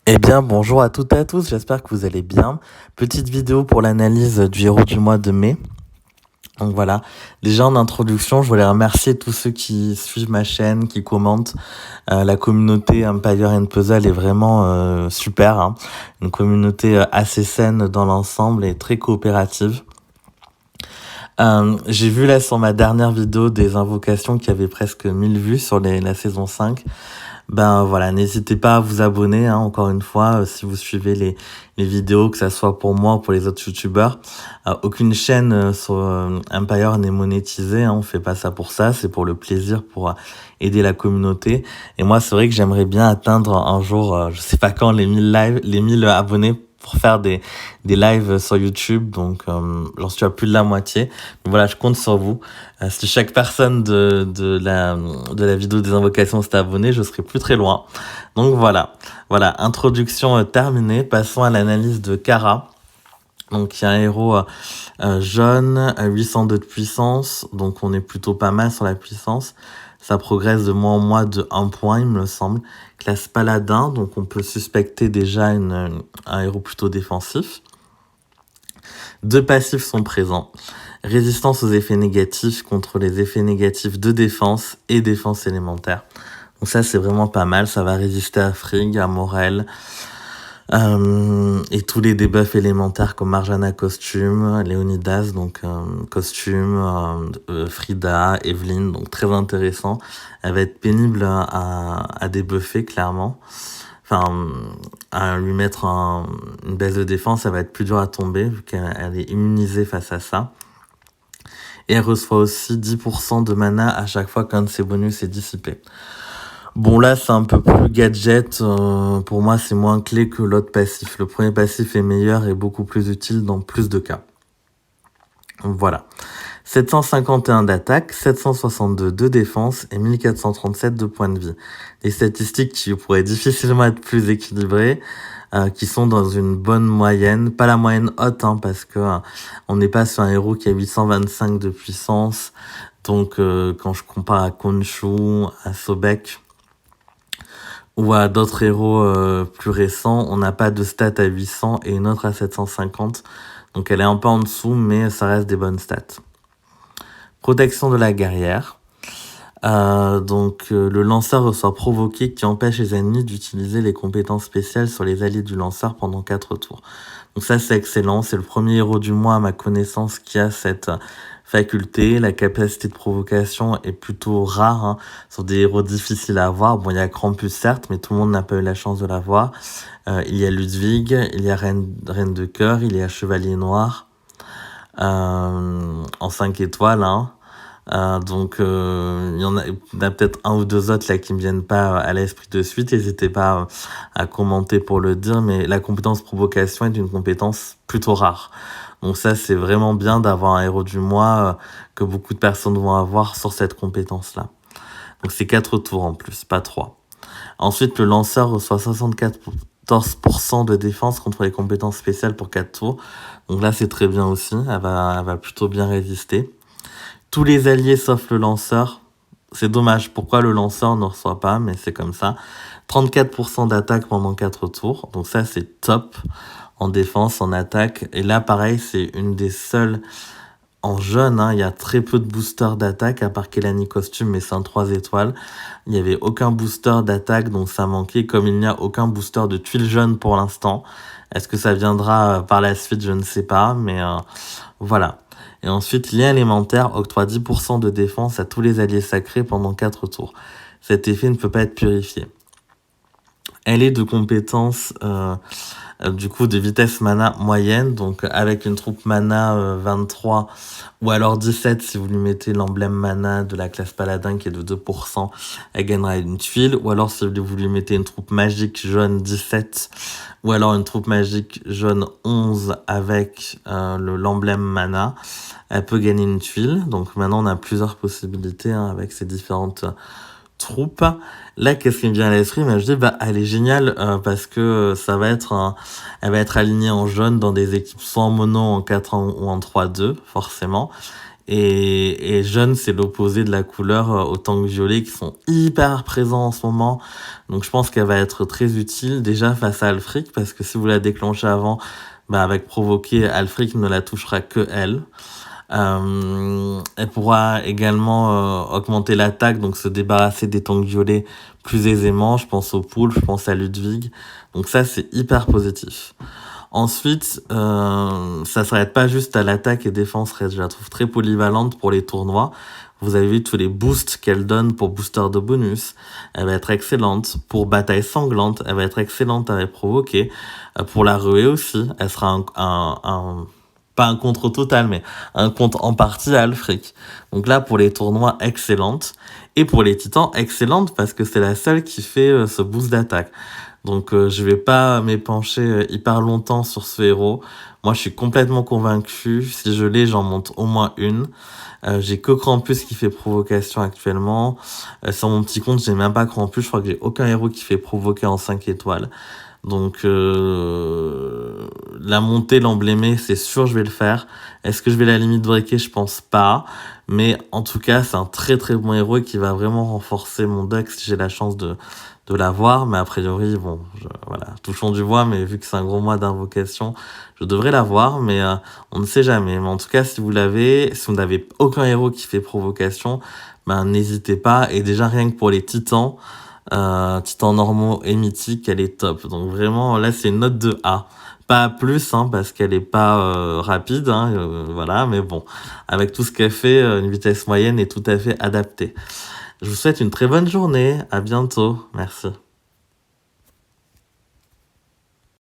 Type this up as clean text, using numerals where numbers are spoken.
Eh bien, bonjour à toutes et à tous, j'espère que vous allez bien. Petite vidéo pour l'analyse du héros du mois de mai. Donc voilà, déjà en introduction, je voulais remercier tous ceux qui suivent ma chaîne, qui commentent. La communauté Empire and Puzzle est vraiment super, hein. Une communauté assez saine dans l'ensemble et très coopérative. J'ai vu là sur ma dernière vidéo des invocations qui avaient presque 1000 vues sur la saison 5. Ben voilà, n'hésitez pas à vous abonner, hein, encore une fois, si vous suivez les vidéos, que ça soit pour moi ou pour les autres youtubeurs. Aucune chaîne sur Empire n'est monétisée, hein, on fait pas ça pour ça, c'est pour le plaisir, pour aider la communauté. Et moi, c'est vrai que j'aimerais bien atteindre un jour, je sais pas quand, les 1000 lives, les 1000 abonnés pour faire des lives sur YouTube, donc j'en suis à plus de la moitié. Mais voilà, je compte sur vous. Si chaque personne de la vidéo des invocations s'est abonnée, je serai plus très loin. Donc voilà, introduction terminée. Passons à l'analyse de Kara. Donc il y a un héros jaune, 802 de puissance, donc on est plutôt pas mal sur la puissance. Ça progresse de mois en mois de 1 point, il me semble. Classe paladin, donc on peut suspecter déjà un héros plutôt défensif. 2 passifs sont présents. Résistance aux effets négatifs contre les effets négatifs de défense et défense élémentaire. Donc ça, c'est vraiment pas mal. Ça va résister à Frigg, à Morel, et tous les debuffs élémentaires comme Marjana costume, Léonidas donc costume, Frida, Evelyn, donc très intéressant. Elle va être pénible à débuffer clairement. Enfin, à lui mettre une baisse de défense, ça va être plus dur à tomber vu qu'elle est immunisée face à ça. Et elle reçoit aussi 10% de mana à chaque fois qu'un de ses bonus est dissipé. Bon là c'est un peu plus gadget, pour moi c'est moins clé que l'autre passif. Le premier passif est meilleur et beaucoup plus utile dans plus de cas. Voilà. 751 d'attaque, 762 de défense et 1437 de points de vie. Des statistiques qui pourraient difficilement être plus équilibrées, qui sont dans une bonne moyenne, pas la moyenne haute, hein, parce que on n'est pas sur un héros qui a 825 de puissance. Donc quand je compare à Khonshu, à Sobek ou à d'autres héros plus récents, on n'a pas de stats à 800 et une autre à 750. Donc elle est un peu en dessous, mais ça reste des bonnes stats. Protection de la guerrière. Le lanceur reçoit provoquer qui empêche les ennemis d'utiliser les compétences spéciales sur les alliés du lanceur pendant 4 tours. Donc ça c'est excellent, c'est le premier héros du mois à ma connaissance qui a cette faculté. La capacité de provocation est plutôt rare, hein, sur des héros difficiles à avoir. Bon, il y a Krampus certes, mais tout le monde n'a pas eu la chance de l'avoir. Il y a Ludwig, il y a Reine de cœur, il y a Chevalier noir, en 5 étoiles, hein. Il y en a peut-être un ou deux autres là qui me viennent pas à l'esprit de suite. N'hésitez pas à commenter pour le dire, mais la compétence provocation est une compétence plutôt rare. Donc ça, c'est vraiment bien d'avoir un héros du mois que beaucoup de personnes vont avoir sur cette compétence-là. Donc c'est 4 tours en plus, pas 3. Ensuite, le lanceur reçoit 74% de défense contre les compétences spéciales pour 4 tours. Donc là, c'est très bien aussi. Elle va plutôt bien résister. Tous les alliés sauf le lanceur. C'est dommage. Pourquoi le lanceur ne reçoit pas, mais c'est comme ça. 34% d'attaque pendant 4 tours. Donc ça, c'est top en défense, en attaque. Et là, pareil, c'est une des seules en jaune, hein. Il y a très peu de boosters d'attaque, à part Kelani costume, mais c'est un 3 étoiles. Il n'y avait aucun booster d'attaque, donc ça manquait. Comme il n'y a aucun booster de tuiles jaunes pour l'instant. Est-ce que ça viendra par la suite? Je ne sais pas, mais voilà. Et ensuite, lien élémentaire octroie 10% de défense à tous les alliés sacrés pendant 4 tours. Cet effet ne peut pas être purifié. Elle est de compétence, du coup, de vitesse mana moyenne, donc avec une troupe mana 23, ou alors 17 si vous lui mettez l'emblème mana de la classe paladin qui est de 2%, elle gagnera une tuile, ou alors si vous lui mettez une troupe magique jaune 17, ou alors une troupe magique jaune 11 avec l'emblème mana, elle peut gagner une tuile. Donc maintenant on a plusieurs possibilités, hein, avec ces différentes troupes. Là, qu'est-ce qui me vient à l'esprit? Mais je dis, elle est géniale parce que ça va être elle va être alignée en jaune dans des équipes soit en mono, en 4 ou en 3-2, forcément. Et jaune, c'est l'opposé de la couleur au tank violet qui sont hyper présents en ce moment. Donc je pense qu'elle va être très utile déjà face à Alfric, parce que si vous la déclenchez avant, avec provoquer, Alfric ne la touchera que elle. Elle pourra également augmenter l'attaque, donc se débarrasser des tanks violets plus aisément. Je pense au Poulpe, je pense à Ludwig. Donc ça, c'est hyper positif. Ensuite, ça s'arrête pas juste à l'attaque et défense, je la trouve très polyvalente pour les tournois. Vous avez vu tous les boosts qu'elle donne pour booster de bonus. Elle va être excellente. Pour bataille sanglante, elle va être excellente à provoquer. Pour la ruée aussi, elle sera pas un contre total, mais un contre en partie à Alfric. Donc là, pour les tournois, excellente. Et pour les titans, excellente, parce que c'est la seule qui fait ce boost d'attaque. Donc je vais pas m'épancher hyper longtemps sur ce héros. Moi, je suis complètement convaincu. Si je l'ai, j'en monte au moins une. J'ai que Krampus qui fait provocation actuellement. Sur mon petit compte, j'ai même pas Krampus. Je crois que j'ai aucun héros qui fait provoquer en 5 étoiles. Donc la montée, l'emblémé, c'est sûr je vais le faire. Est-ce que je vais la limite breaker? Je pense pas. Mais en tout cas, c'est un très très bon héros qui va vraiment renforcer mon deck si j'ai la chance de l'avoir. Mais a priori, bon, voilà, touchons du bois, mais vu que c'est un gros mois d'invocation, je devrais l'avoir, mais on ne sait jamais. Mais en tout cas, si vous l'avez, si vous n'avez aucun héros qui fait provocation, n'hésitez pas. Et déjà, rien que pour les titans, titans normaux et mythiques, elle est top. Donc vraiment, là, c'est une note de A. Pas plus, parce qu'elle est pas rapide, voilà, mais bon, avec tout ce qu'elle fait, une vitesse moyenne est tout à fait adaptée. Je vous souhaite une très bonne journée, à bientôt, merci.